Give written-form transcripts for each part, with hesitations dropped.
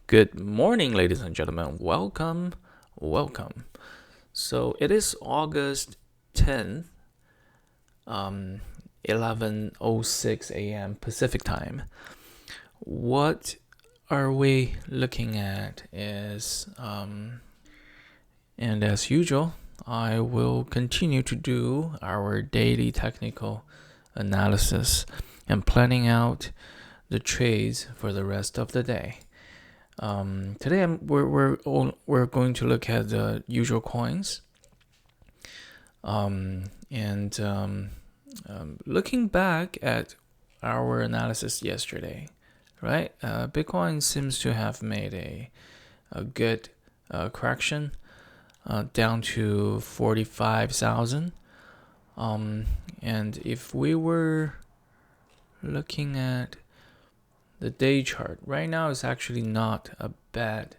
Good morning, ladies and gentlemen. Welcome. So it is August 10th, 11:06 a.m. Pacific time. What are we looking at is, and as usual, I will continue to do our daily technical analysis and planning out the trades for the rest of the day. Today we're going to look at the usual coins, and looking back at our analysis yesterday, right? Bitcoin seems to have made a good correction down to 45,000. And if we were looking at the day chart right now, is actually not a bad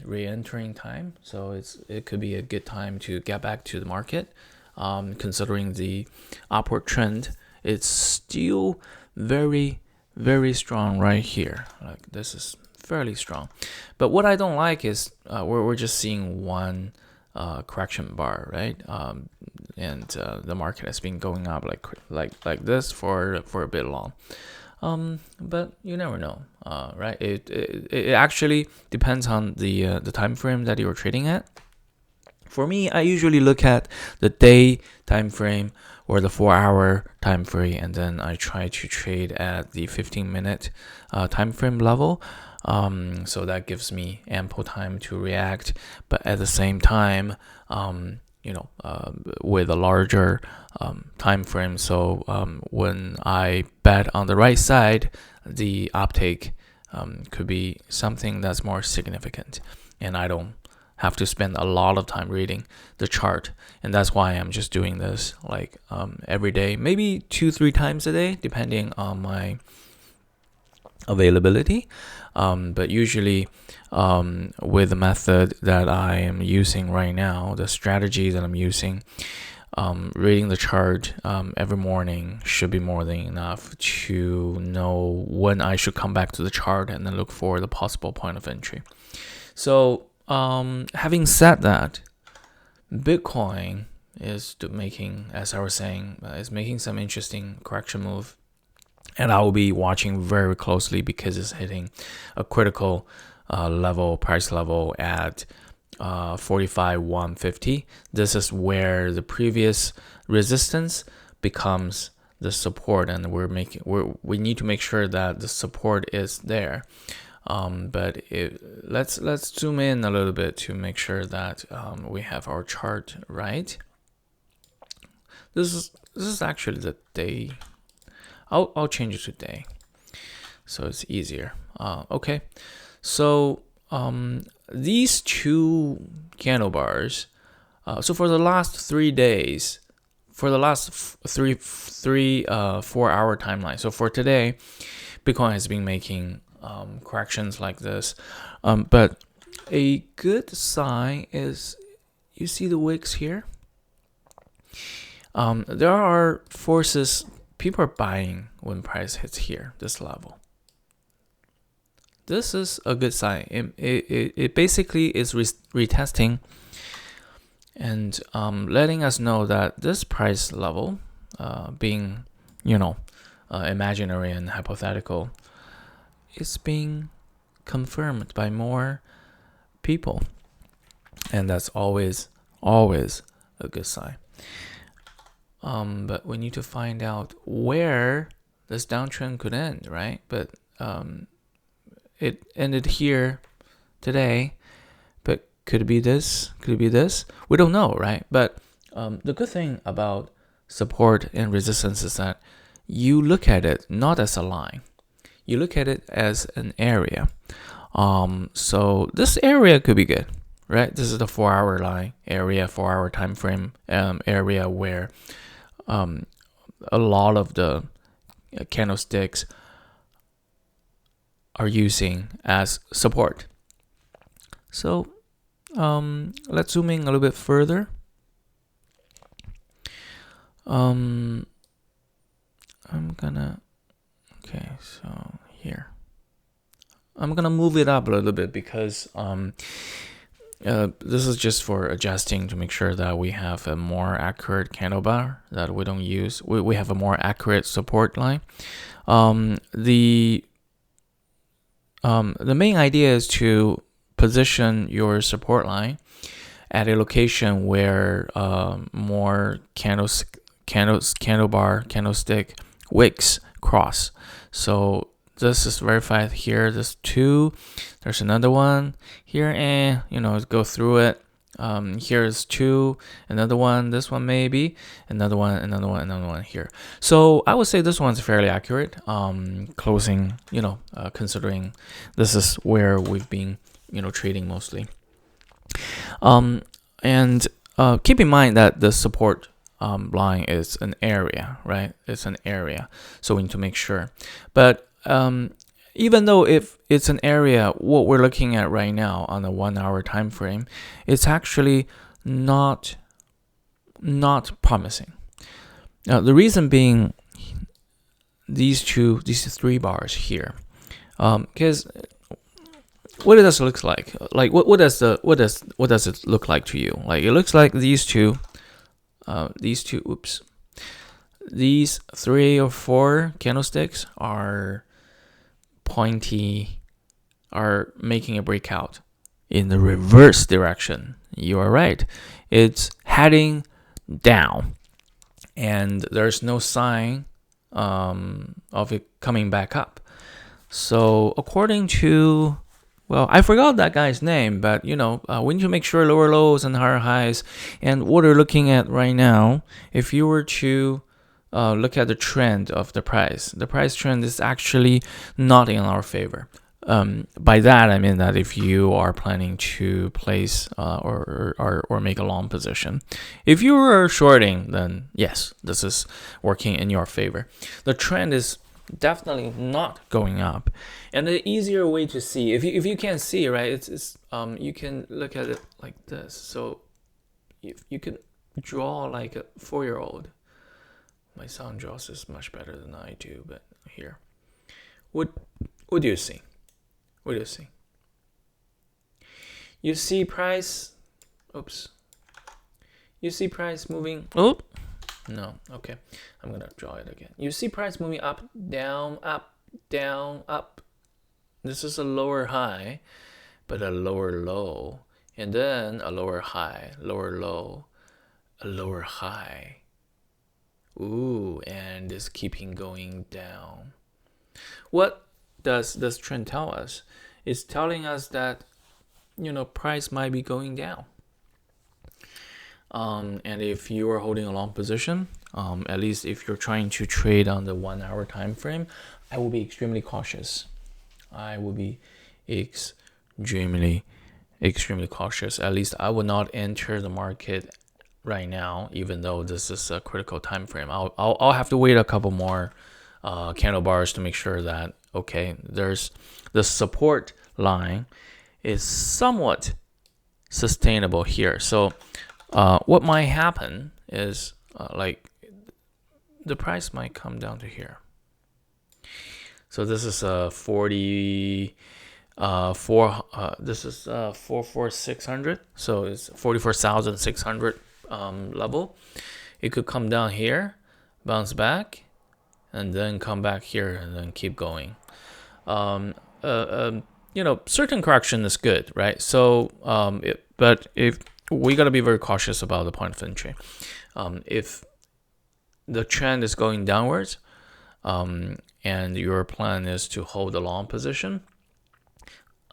re-entering time, so it could be a good time to get back to the market. Considering the upward trend, it's still very, very strong right here. Like, this is fairly strong, but what I don't like is we're just seeing one correction bar, right? And the market has been going up like this for a bit long. But you never know, right? It actually depends on the time frame that you're trading at. For me, I usually look at the day time frame or the 4-hour time frame, and then I try to trade at the 15-minute time frame level. So that gives me ample time to react, but at the same time, with a larger time frame. So when I bet on the right side, the uptake could be something that's more significant, and I don't have to spend a lot of time reading the chart. And that's why I'm just doing this every day, maybe 2-3 times a day, depending on my availability. But usually with the method that I am using right now, the strategy that I'm using, reading the chart every morning should be more than enough to know when I should come back to the chart and then look for the possible point of entry. So having said that, Bitcoin is making, as I was saying, is making some interesting correction move, and I will be watching very closely because it's hitting a critical price level at 45,150. This is where the previous resistance becomes the support, and we need to make sure that the support is there. But let's zoom in a little bit to make sure that we have our chart right. This is actually the day. I'll change it to day, so it's easier. Okay, so these two candle bars. So for the last 3 days, for the last 4-hour timeline. So for today, Bitcoin has been making corrections like this, but a good sign is, you see the wicks here. There are forces. People are buying when price hits here, this level. This is a good sign. It basically is retesting and letting us know that this price level, being imaginary and hypothetical, is being confirmed by more people, and that's always a good sign. But we need to find out where this downtrend could end, right? But it ended here today, but could it be this? Could it be this? We don't know, right? But the good thing about support and resistance is that you look at it not as a line. You look at it as an area. So this area could be good, right? This is the 4-hour line area, 4-hour time frame area where a lot of the candlesticks are using as support. So let's zoom in a little bit further. I'm gonna, okay, so here. I'm gonna move it up a little bit because this is just for adjusting to make sure that we have a more accurate candle bar, that we don't use. We have a more accurate support line. The main idea is to position your support line at a location where more candlestick wicks cross. So this is verified here. There's two. There's another one here, and go through it. Here's two, another one, this one maybe, another one here. So I would say this one's fairly accurate. Closing, considering this is where we've been, trading mostly. And keep in mind that the support line is an area, right? It's an area, so we need to make sure. But even though if it's an area, what we're looking at right now on a 1 hour time frame, it's actually not promising. Now the reason being these three bars here, because what does it look like? Like what does it look like to you? Like it looks like these two. These 3 or 4 candlesticks are pointy, are making a breakout in the reverse direction. You are right. It's heading down, and there's no sign of it coming back up. So according to, well, I forgot that guy's name, but we need to make sure lower lows and higher highs. And what we're looking at right now, if you were to look at the trend of the price trend is actually not in our favor. By that I mean that if you are planning to place or make a long position, if you are shorting, then yes, this is working in your favor. The trend is definitely not going up, and the easier way to see, if you can't see, right, it's you can look at it like this. So if you can draw like a 4-year-old. My son draws this much better than I do, but here, what do you see? What do you see? You see price. Oops. You see price moving. Oh, no. Okay, I'm gonna draw it again. You see price moving up, down, up, down, up. This is a lower high, but a lower low, and then a lower high, lower low, a lower high. Ooh, and it's keeping going down. What does this trend tell us? It's telling us that price might be going down. And if you are holding a long position, at least if you're trying to trade on the 1 hour time frame, I will be extremely cautious. I will be extremely cautious. At least I will not enter the market right now, even though this is a critical time frame. I'll have to wait a couple more candle bars to make sure that there's the support line is somewhat sustainable here. So what might happen is like the price might come down to here. So this is a 44,600. So it's 44,600 level. It could come down here, bounce back, and then come back here, and then keep going. Certain correction is good, right? So but if we got to be very cautious about the point of entry. If the trend is going downwards, and your plan is to hold a long position,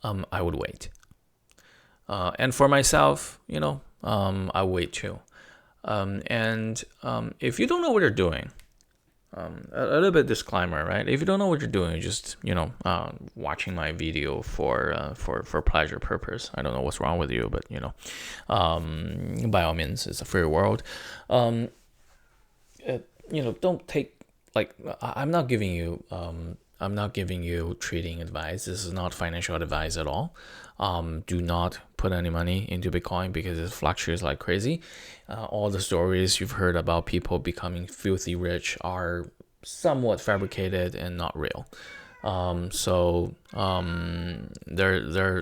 I would wait. And for myself, I wait too. And if you don't know what you're doing, a little bit disclaimer, right? If you don't know what you're doing, just watching my video for pleasure purpose. I don't know what's wrong with you, but by all means, it's a free world. Don't take, like, I'm not giving you trading advice. This is not financial advice at all. Do not put any money into Bitcoin because it fluctuates like crazy. All the stories you've heard about people becoming filthy rich are somewhat fabricated and not real. There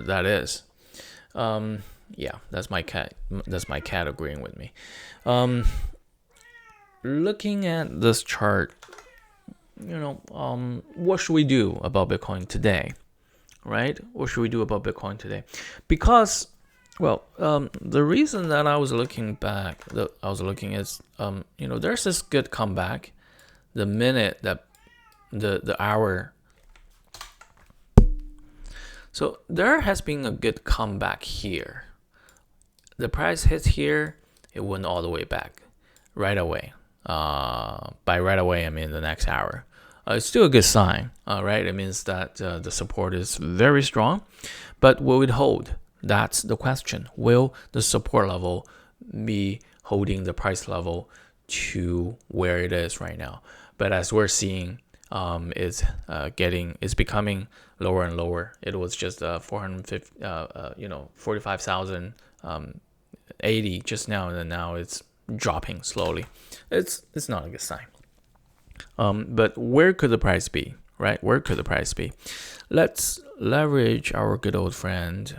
that is. Yeah, that's my cat. That's my cat agreeing with me. Looking at this chart, what should we do about Bitcoin today, right? What should we do about Bitcoin today? Because, the reason that I was looking back, is, there's this good comeback. The minute that the hour. So there has been a good comeback here. The price hits here, it went all the way back right away. By right away, I mean the next hour. It's still a good sign, right? It means that the support is very strong, but will it hold? That's the question. Will the support level be holding the price level to where it is right now? But as we're seeing, it's becoming lower and lower. It was just 45,080 just now, and then now it's dropping slowly. It's not a good sign. But where could the price be, right? Where could the price be? Let's leverage our good old friend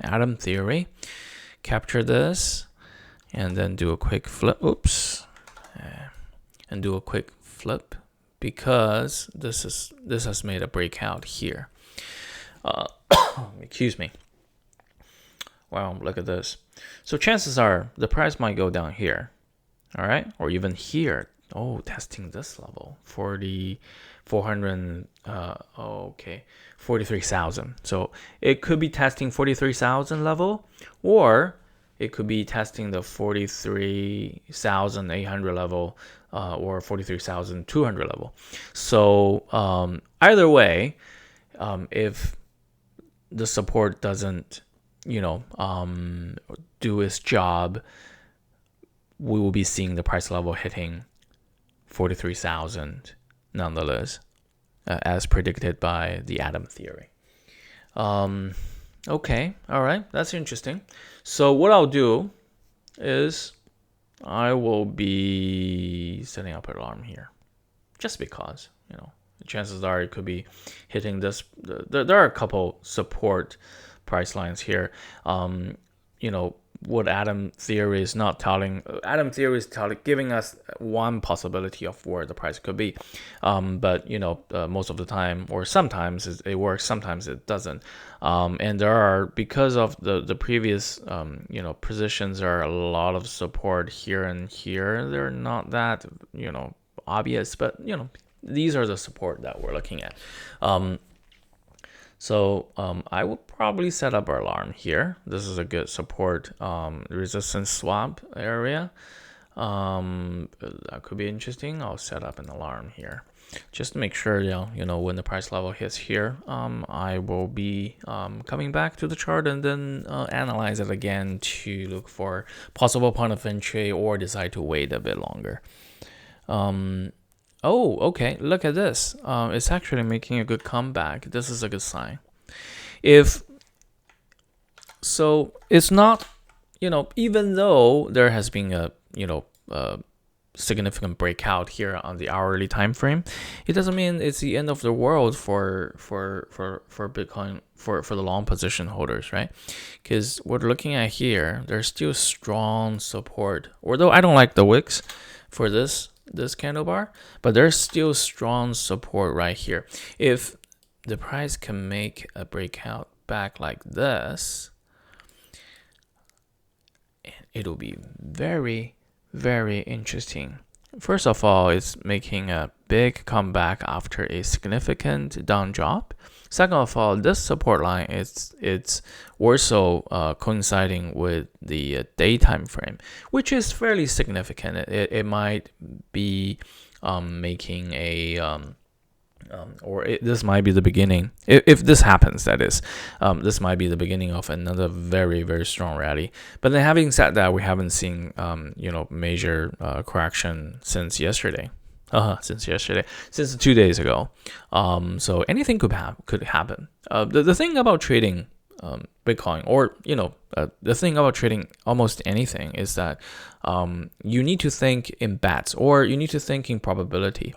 Atom theory, capture this, and then do a quick flip. And do a quick flip, because this has made a breakout here. Excuse me. Wow, look at this. So chances are the price might go down here, all right, or even here. Oh, testing this level, 43,000. So it could be testing 43,000 level, or it could be testing the 43,800 level, or 43,200 level. So either way, if the support doesn't, do its job, we will be seeing the price level hitting 43,000 nonetheless, as predicted by the Atom theory. Okay, all right, that's interesting. So what I'll do is I will be setting up an alarm here, just because, chances are it could be hitting this. There are a couple support price lines here. What Atom theory is not telling. Atom theory is giving us one possibility of where the price could be, but most of the time, or sometimes it works, sometimes it doesn't. And there are, because of the previous positions, there are a lot of support here and here. They're not that obvious, but these are the support that we're looking at. So I will probably set up our alarm here. This is a good support resistance swap area. That could be interesting. I'll set up an alarm here just to make sure, when the price level hits here, I will be coming back to the chart and then analyze it again to look for possible point of entry, or decide to wait a bit longer. Oh, okay, look at this. It's actually making a good comeback. This is a good sign. So it's not, even though there has been a significant breakout here on the hourly time frame, it doesn't mean it's the end of the world for Bitcoin, for the long position holders, right? Because what we're looking at here, there's still strong support. Although I don't like the wicks for this candle bar, but there's still strong support right here. If the price can make a breakout back like this, it'll be very, very interesting. First of all, it's making a big comeback after a significant down drop. Second of all, this support line it's also coinciding with the daytime frame, which is fairly significant. It might be making a this might be the beginning. If this happens, that is, this might be the beginning of another very, very strong rally. But then, having said that, we haven't seen major correction since yesterday. Since 2 days ago. So anything could happen. The thing about trading Bitcoin, or the thing about trading almost anything, is that you need to think in bets, or you need to think in probability.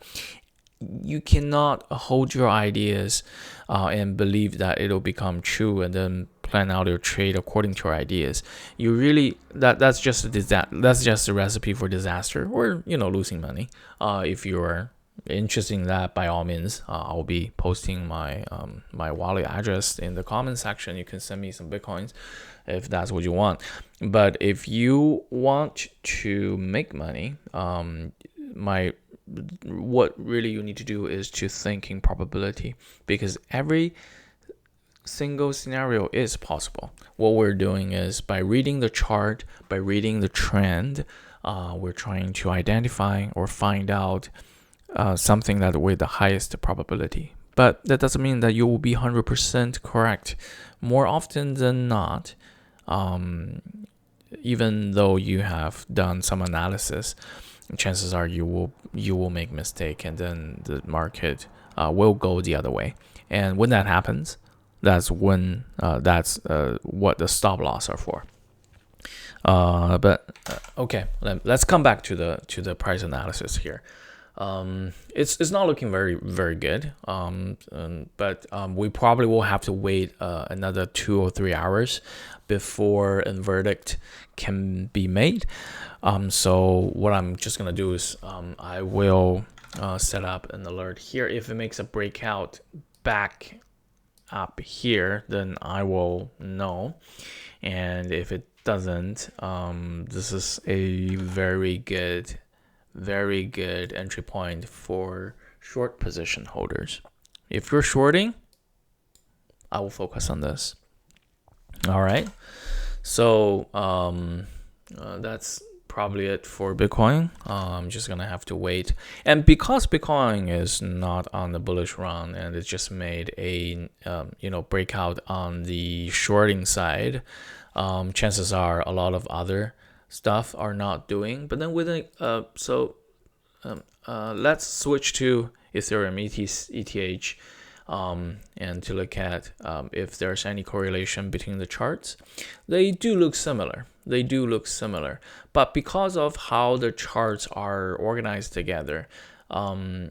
you cannot hold your ideas and believe that it'll become true and then plan out your trade according to your ideas. You really that's just a recipe for disaster, or losing money. If you're interested in that, by all means, I'll be posting my my wallet address in the comment section. You can send me some bitcoins if that's what you want. But if you want to make money, what really you need to do is to think in probability, because every single scenario is possible. What we're doing is, by reading the chart, by reading the trend, we're trying to identify or find out something that with the highest probability. But that doesn't mean that you will be 100% correct. More often than not, even though you have done some analysis, chances are you will make mistake, and then the market will go the other way. And when that happens, that's when what the stop loss are for. Okay, let's come back to the price analysis here. It's not looking very, very good. But we probably will have to wait another 2 or 3 hours before a verdict can be made. So what I'm just gonna do is I will set up an alert here. If it makes a breakout back up here, then I will know. And if it doesn't, this is a very good entry point for short position holders. If you're shorting, I will focus on this. All right, so that's probably it for Bitcoin. I'm just gonna have to wait, and because Bitcoin is not on the bullish run and it just made a breakout on the shorting side, chances are a lot of other stuff are not doing. But then let's switch to Ethereum ETH, and to look at if there's any correlation between the charts. They do look similar. But because of how the charts are organized together, the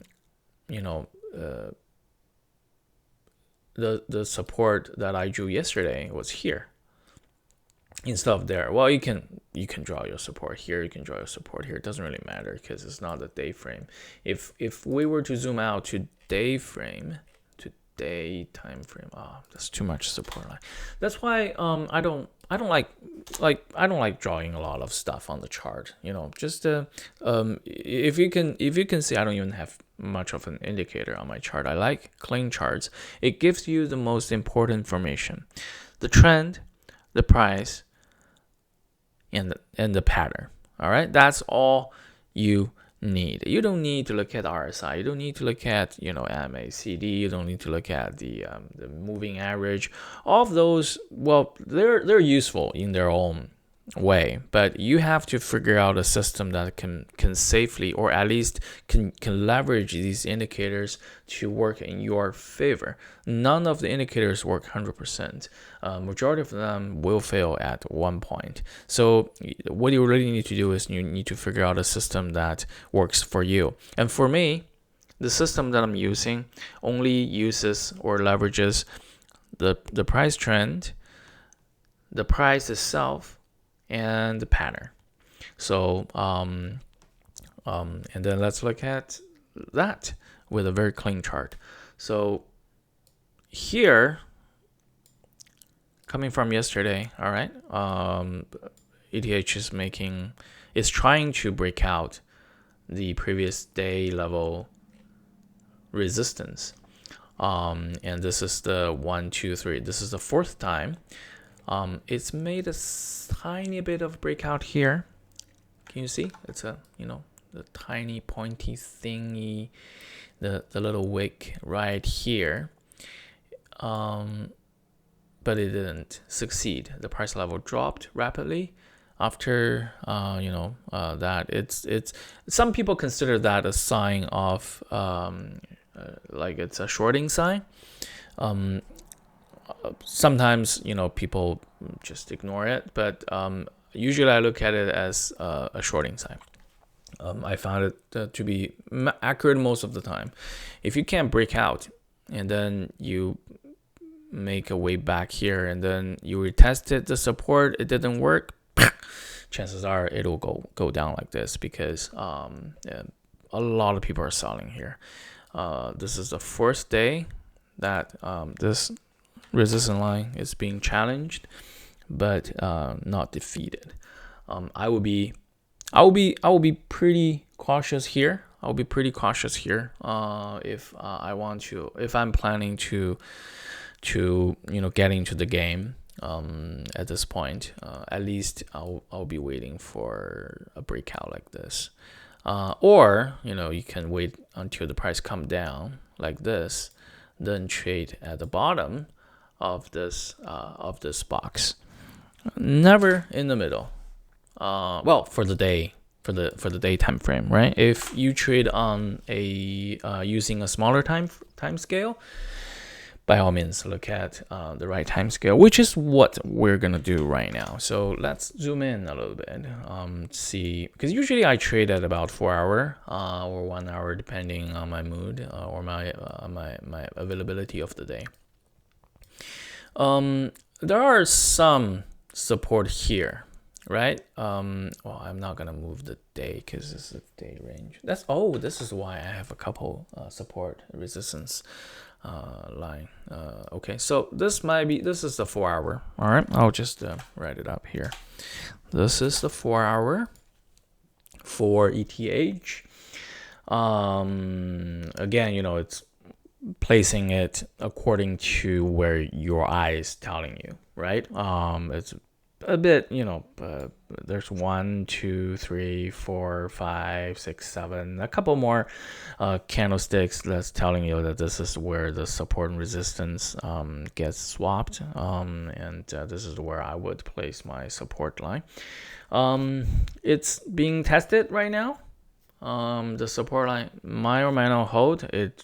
support that I drew yesterday was here instead of there. Well, you can draw your support here, you can draw your support here. It doesn't really matter because it's not a day frame. If we were to zoom out to day time frame, that's too much support line. That's why I don't like drawing a lot of stuff on the chart. Just if you can see, I don't even have much of an indicator on my chart. I like clean charts. It gives you the most important information: the trend, the price, and the pattern. All right, that's all you need. You don't need to look at RSI. You don't need to look at MACD. You don't need to look at the moving average. All of those, well, they're useful in their own way, but you have to figure out a system that can safely, or at least can leverage these indicators to work in your favor. None of the indicators work 100%. Majority of them will fail at one point. So what you really need to do is you need to figure out a system that works for you. And for me, the system that I'm using only uses or leverages the price trend, the price itself, and the pattern. So and then let's look at that with a very clean chart. So here, coming from yesterday, all right, ETH is trying to break out the previous day level resistance, and this is the 1, 2, 3. This is the fourth time. It's made a tiny bit of breakout here. Can you see? It's the tiny pointy thingy, the little wick right here. But it didn't succeed. The price level dropped rapidly after that. It's some people consider that a sign of like it's a shorting sign. Sometimes people just ignore it, but usually I look at it as a shorting sign. I found it to be accurate most of the time. If you can't break out and then you make a way back here and then you retested the support, it didn't work, chances are it'll go down like this because yeah, a lot of people are selling here. This is the first day that this resistance line is being challenged, but not defeated. I will be pretty cautious here. I'll be pretty cautious here if I'm planning to get into the game at this point. At least I'll be waiting for a breakout like this, or you can wait until the price come down like this, then trade at the bottom of this box. Never in the middle. Well, for the day time frame, right? If you trade on a using a smaller time scale, by all means look at the right time scale, which is what we're gonna do right now. So let's zoom in a little bit, see, because usually I trade at about 4 hour or 1 hour depending on my mood or my availability of the day. There are some support here, right? Well, I'm not gonna move the day because this is a day range. This is why I have a couple support resistance line. Okay, so this is the 4 hour. All right, I'll just write it up here. This is the 4 hour for ETH. Again, it's placing it according to where your eye is telling you, right? It's a bit, there's 1, 2, 3, 4, 5, 6, 7, a couple more candlesticks that's telling you that this is where the support and resistance gets swapped, and this is where I would place my support line. It's being tested right now. The support line might or might not hold it.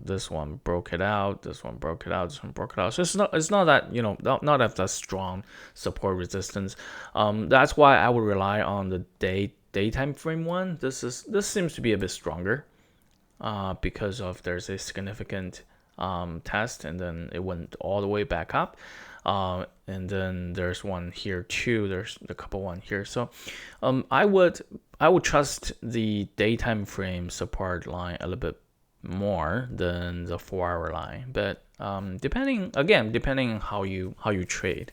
This one broke it out, this one broke it out, this one broke it out. So it's not that not at that strong support resistance. That's why I would rely on the daytime frame one. This seems to be a bit stronger because of there's a significant test and then it went all the way back up. And then there's one here too. There's a couple one here. So I would trust the daytime frame support line a little bit more than the 4 hour line. But depending on how you trade.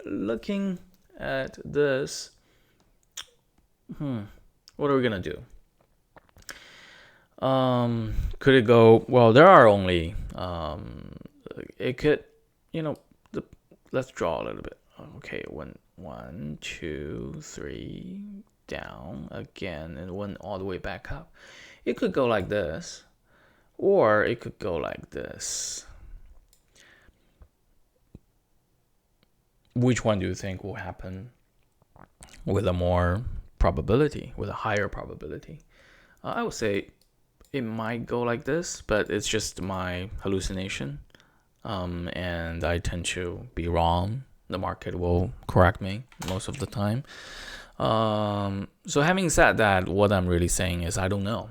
Looking at this, what are we gonna do? Could it go? Well, there are only it could, let's draw a little bit. Okay, 1, 2, 3, down again, and went all the way back up. It could go like this, or it could go like this. Which one do you think will happen with a higher probability? I would say it might go like this, but it's just my hallucination. And I tend to be wrong. The market will correct me most of the time. So having said that, what I'm really saying is I don't know.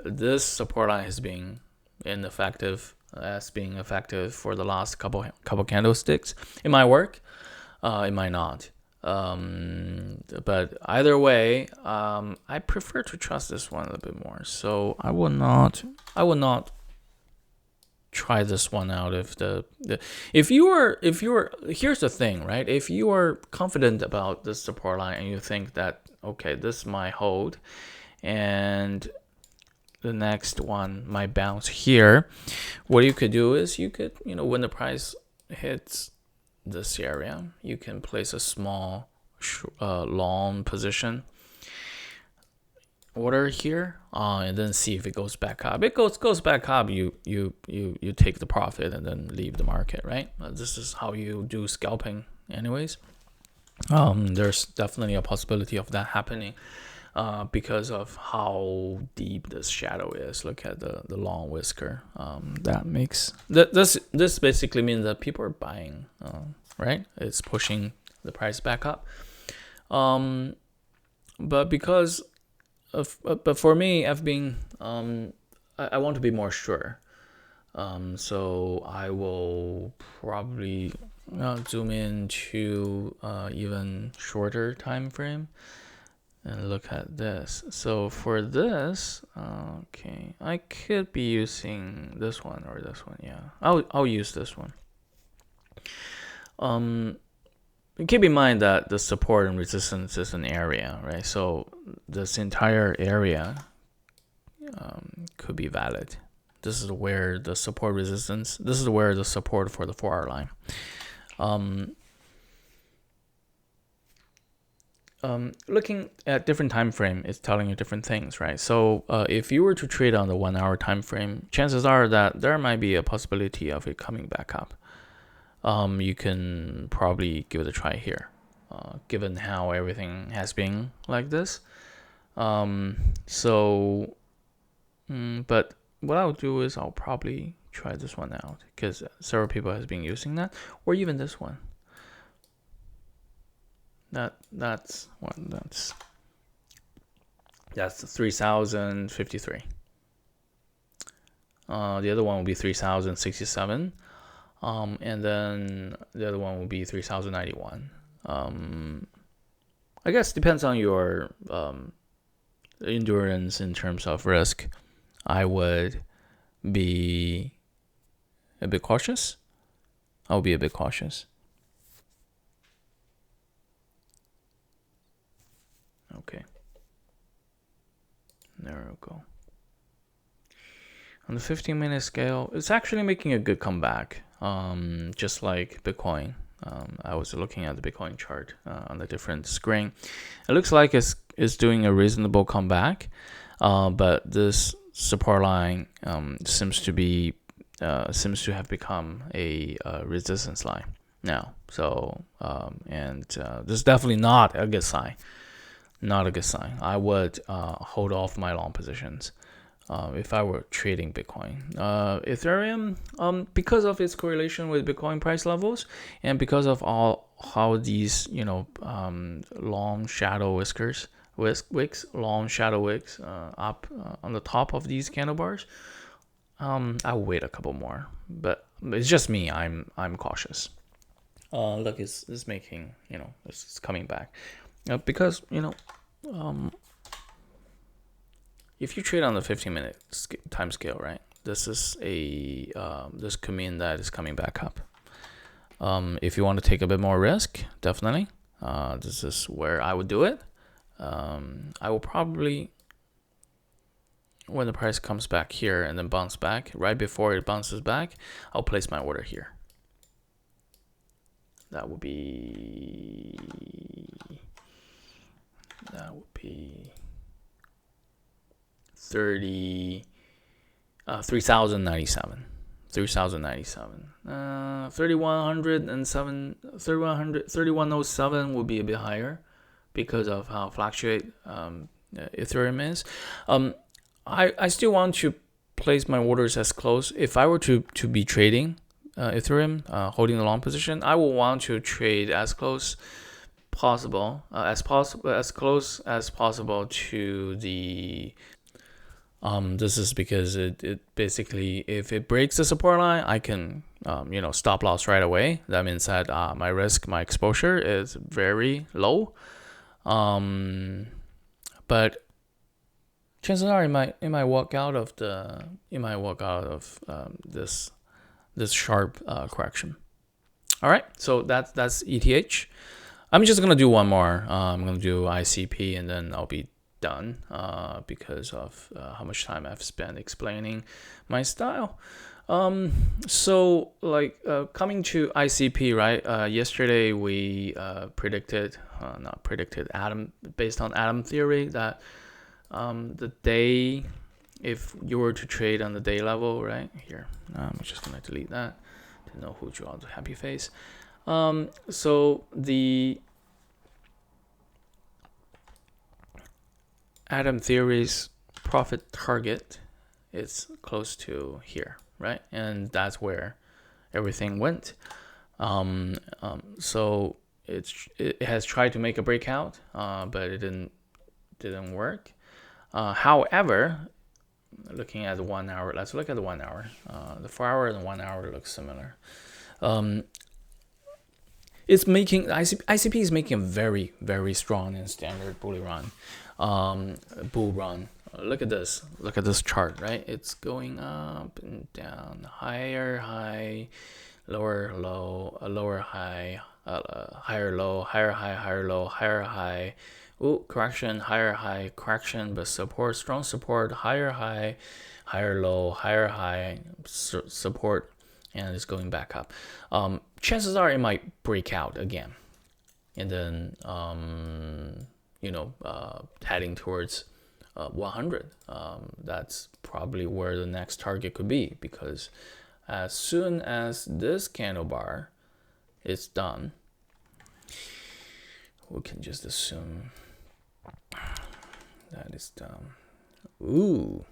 This support line has been ineffective for the last couple candlesticks. It might work, it might not. But either way, I prefer to trust this one a little bit more. So I will not try this one out. If you are here's the thing, right? If you are confident about this support line and you think that okay, this might hold and the next one might bounce here, what you could do is you could, when the price hits this area, you can place a small long position order here, and then see if it goes back up. It goes back up, you take the profit and then leave the market, right? This is how you do scalping anyways. There's definitely a possibility of that happening because of how deep this shadow is. Look at the long whisker. That makes this basically means that people are buying, right? It's pushing the price back up. but because of, but for me, I've been, I want to be more sure. So I will probably zoom into even shorter time frame and look at this. So for this, okay, I could be using this one or this one. Yeah, I'll use this one. Keep in mind that the support and resistance is an area, right? So this entire area could be valid. This is where the support resistance. This is where the support for the 4-hour line. Looking at different time frame is telling you different things, right? So if you were to trade on the 1-hour time frame, chances are that there might be a possibility of it coming back up. You can probably give it a try here, given how everything has been like this. But what I'll do is I'll probably try this one out because several people has been using that, or even this one. That's 3,053. The other one will be 3,067. And then the other one will be 3,091. I guess depends on your endurance in terms of risk. I would be a bit cautious. I'll be a bit cautious. Okay. There we go. On the 15-minute scale, it's actually making a good comeback, just like Bitcoin. I was looking at the Bitcoin chart on a different screen. It looks like it's doing a reasonable comeback, but this support line seems to have become a resistance line now. So this is definitely not a good sign. Not a good sign. I would hold off my long positions if I were trading Bitcoin. Ethereum, because of its correlation with Bitcoin price levels, and because of how these long shadow wicks up on the top of these candle bars, I'll wait a couple more. But it's just me. I'm cautious. Look, it's making it's coming back. Because if you trade on the 15-minute time scale, right? This is this could mean that it's coming back up. If you want to take a bit more risk, definitely. This is where I would do it. I will probably, when the price comes back here and then bounce back, right before it bounces back, I'll place my order here. That would be 3,097. 3,107 would be a bit higher because of how fluctuate Ethereum is. I still want to place my orders as close. If I were to be trading Ethereum, holding the long position, I will want to trade as close as close as possible to the this is because it basically, if it breaks the support line, I can stop loss right away. That means that my exposure is very low. But chances are it might walk out of this sharp correction. All right, so that's ETH. I'm just gonna do one more. I'm gonna do ICP and then I'll be done because of how much time I've spent explaining my style. So coming to ICP, right? Yesterday we based on Atom theory, that the day, if you were to trade on the day level, right here, I'm just gonna delete that to know who drew the happy face. So the Atom theory's profit target is close to here, right? And that's where everything went. So it has tried to make a breakout, but it didn't didn't work. However, looking at the 1 hour, let's look at the 1 hour. The 4 hour and the 1 hour look similar. It's making ICP is making a very, very strong and standard bull run. Look at this. Look at this chart, right? It's going up and down, higher high, lower low, lower high, higher low, higher high, higher low, higher high. Ooh, correction, higher high, correction, but support, strong support, higher high, higher low, higher high, support, and it's going back up. Chances are it might break out again, and then heading towards 100. That's probably where the next target could be, because as soon as this candle bar is done, we can just assume that is done. Ooh,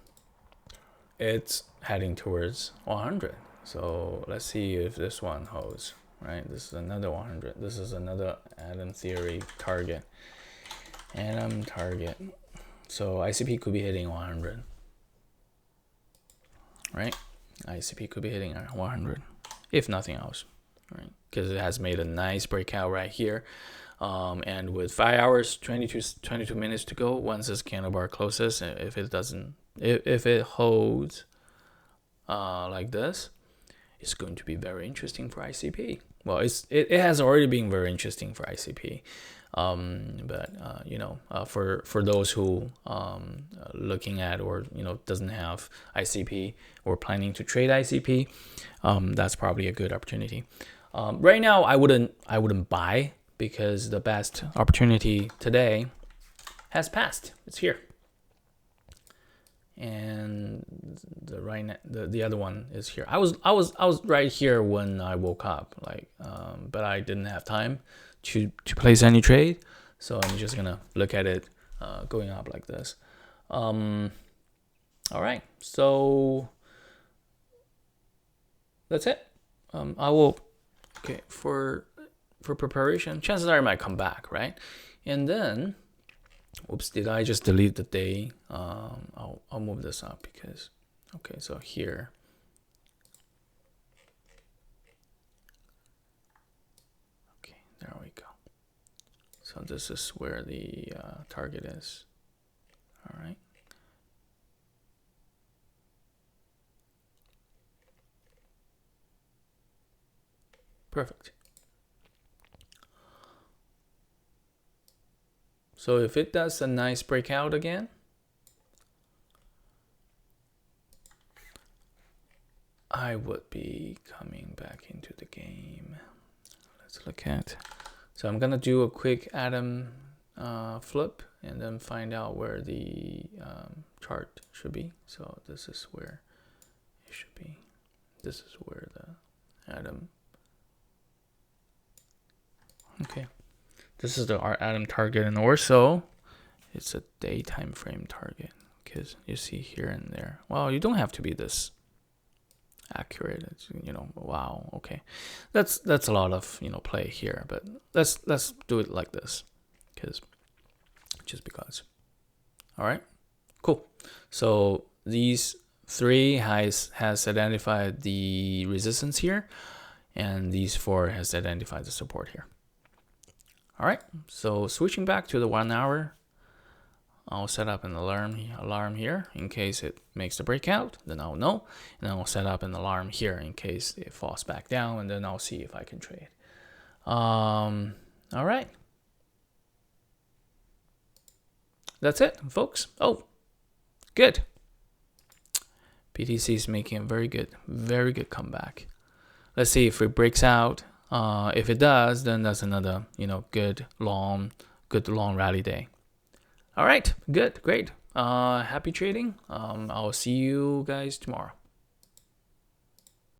it's heading towards 100. So let's see if this one holds, right? This is another 100. This is another Adam theory target. Adam target. So ICP could be hitting 100, right? ICP could be hitting 100, if nothing else, right? Because it has made a nice breakout right here. And with 5 hours, 22 minutes to go, once this candle bar closes, if it holds like this, it's going to be very interesting for ICP. Well, it has already been very interesting for ICP, but for those who looking at, or doesn't have ICP or planning to trade ICP, that's probably a good opportunity. Right now, I wouldn't buy, because the best opportunity today has passed. It's here, and the other one is here. I was right here when I woke up, but I didn't have time to place any trade, so I'm just gonna look at it going up like this. All right, so that's it. I will for preparation. Chances are I might come back, right? And then, oops, did I just delete the day? I'll move this up, because so here, there we go. So this is where the target is. All right. Perfect. So if it does a nice breakout again, I would be coming back into the game. Let's look at. So I'm gonna do a quick Adam flip, and then find out where the chart should be. So this is where it should be. This is where the Adam. Okay. This is the Adam target, and also it's a day time frame target, because you see here and there. Well, you don't have to be this accurate. It's, wow, okay, that's a lot of play here, but let's do it like this, just because. All right, cool. So these three has identified the resistance here, and these four has identified the support here. All right, so switching back to the 1 hour, I'll set up an alarm here in case it makes the breakout, then I'll know. And then I'll set up an alarm here in case it falls back down, and then I'll see if I can trade. All right. That's it, folks. Oh, good. BTC is making a very good comeback. Let's see if it breaks out. If it does, then that's another, good long rally day. All right, good, great. Happy trading. I'll see you guys tomorrow.